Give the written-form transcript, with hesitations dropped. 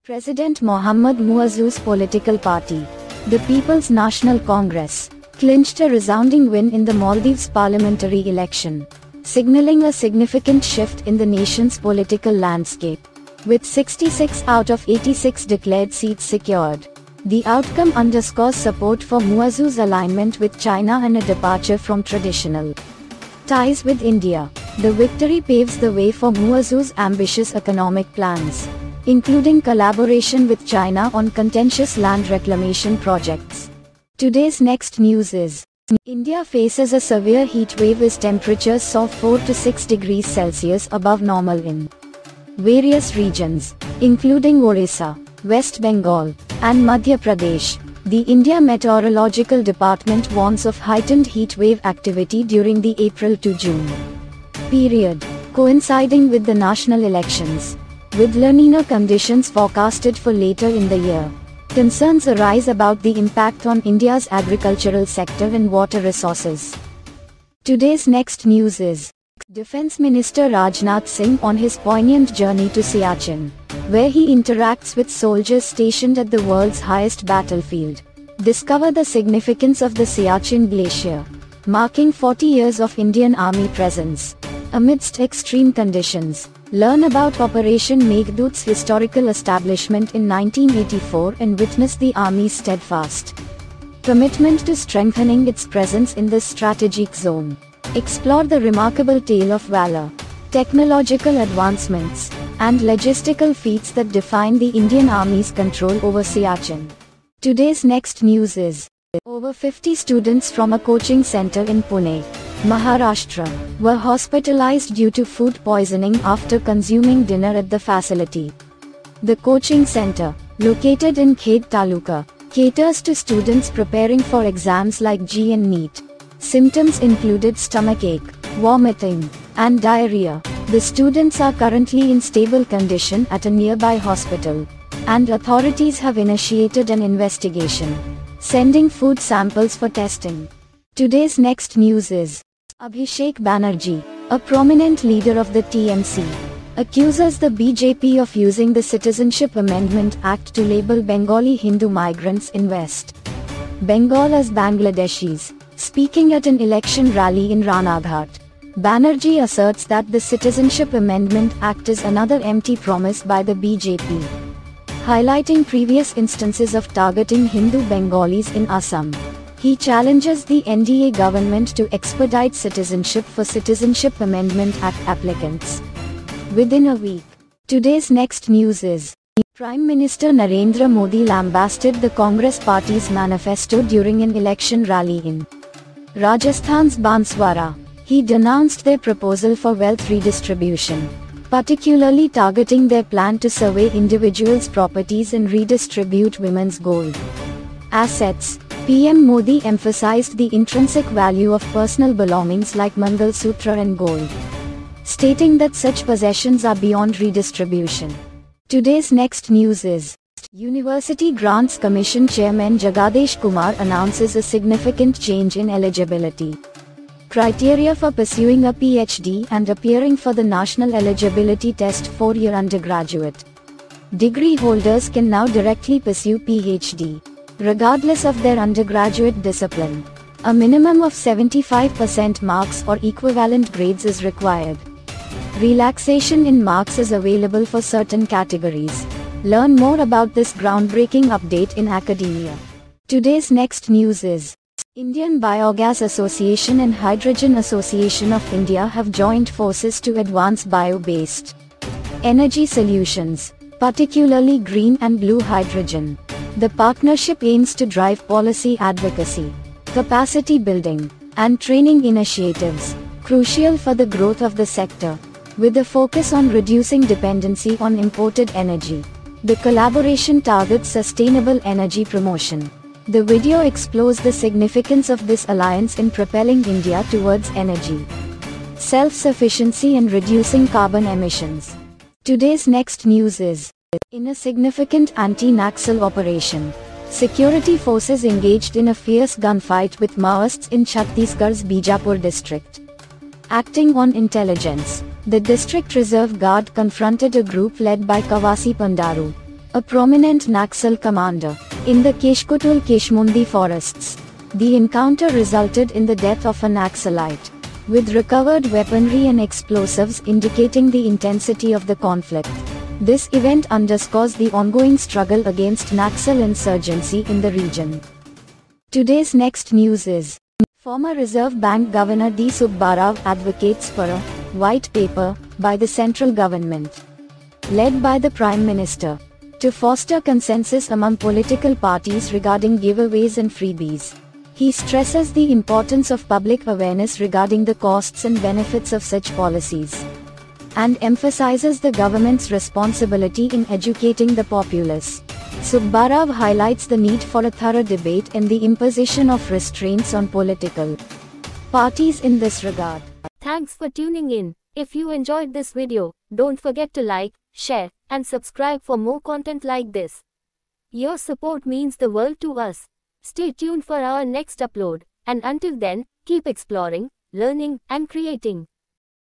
President Mohammad Muazzou's political party, the People's National Congress, clinched a resounding win in the Maldives parliamentary election, signaling a significant shift in the nation's political landscape. With 66 out of 86 declared seats secured, the outcome underscores support for Muazzou's alignment with China and a departure from traditional ties with India. The victory paves the way for Muazzou's ambitious economic plans, including collaboration with China on contentious land reclamation projects. Today's next news is, India faces a severe heat wave as temperatures soar 4 to 6 degrees Celsius above normal in various regions, including Orissa, West Bengal, and Madhya Pradesh. The India Meteorological Department warns of heightened heat wave activity during the April to June period, coinciding with the national elections. With La Nina conditions forecasted for later in the year, concerns arise about the impact on India's agricultural sector and water resources. Today's next news is, Defence Minister Rajnath Singh on his poignant journey to Siachen, where he interacts with soldiers stationed at the world's highest battlefield. Discover the significance of the Siachen Glacier, marking 40 years of Indian Army presence amidst extreme conditions. Learn about Operation Meghdoot's historical establishment in 1984 and witness the Army's steadfast commitment to strengthening its presence in this strategic zone. Explore the remarkable tale of valor, technological advancements, and logistical feats that define the Indian Army's control over Siachen. Today's next news is, over 50 students from a coaching center in Pune, Maharashtra, were hospitalized due to food poisoning after consuming dinner at the facility. The coaching center, located in Khed Taluka, caters to students preparing for exams like JEE and NEET. Symptoms included stomachache, vomiting, and diarrhea. The students are currently in stable condition at a nearby hospital, and authorities have initiated an investigation, sending food samples for testing. Today's next news is, Abhishek Banerjee, a prominent leader of the TMC, accuses the BJP of using the Citizenship Amendment Act to label Bengali Hindu migrants in West Bengal as Bangladeshis. Speaking at an election rally in Ranaghat, Banerjee asserts that the Citizenship Amendment Act is another empty promise by the BJP, highlighting previous instances of targeting Hindu Bengalis in Assam. He challenges the NDA government to expedite citizenship for Citizenship Amendment Act applicants within a week. Today's next news is, Prime Minister Narendra Modi lambasted the Congress party's manifesto during an election rally in Rajasthan's Banswara. He denounced their proposal for wealth redistribution, particularly targeting their plan to survey individuals' properties and redistribute women's gold assets. PM Modi emphasized the intrinsic value of personal belongings like Mangal Sutra and gold, stating that such possessions are beyond redistribution. Today's next news is, University Grants Commission Chairman Jagadesh Kumar announces a significant change in eligibility criteria for pursuing a PhD and appearing for the National Eligibility Test 4-year undergraduate degree holders can now directly pursue PhD, regardless of their undergraduate discipline. A minimum of 75% marks or equivalent grades is required. Relaxation in marks is available for certain categories. Learn more about this groundbreaking update in academia. Today's next news is, Indian Biogas Association and Hydrogen Association of India have joined forces to advance bio-based energy solutions, particularly green and blue hydrogen. The partnership aims to drive policy advocacy, capacity building, and training initiatives, crucial for the growth of the sector, with a focus on reducing dependency on imported energy. The collaboration targets sustainable energy promotion. The video explores the significance of this alliance in propelling India towards energy self-sufficiency and reducing carbon emissions. Today's next news is, in a significant anti-Naxal operation, security forces engaged in a fierce gunfight with Maoists in Chhattisgarh's Bijapur district. Acting on intelligence, the District Reserve Guard confronted a group led by Kawasi Pandaru, a prominent Naxal commander, in the Keshkutul-Keshmundi forests. The encounter resulted in the death of a Naxalite, with recovered weaponry and explosives indicating the intensity of the conflict. This event underscores the ongoing struggle against Naxal insurgency in the region. Today's next news is, former Reserve Bank Governor D. Subbarao advocates for a white paper by the central government, led by the Prime Minister, to foster consensus among political parties regarding giveaways and freebies. He stresses the importance of public awareness regarding the costs and benefits of such policies, and emphasizes the government's responsibility in educating the populace. Subbarao highlights the need for a thorough debate and the imposition of restraints on political parties in this regard. Thanks for tuning in. If you enjoyed this video, don't forget to like, share, and subscribe for more content like this. Your support means the world to us. Stay tuned for our next upload, and until then, keep exploring, learning, and creating.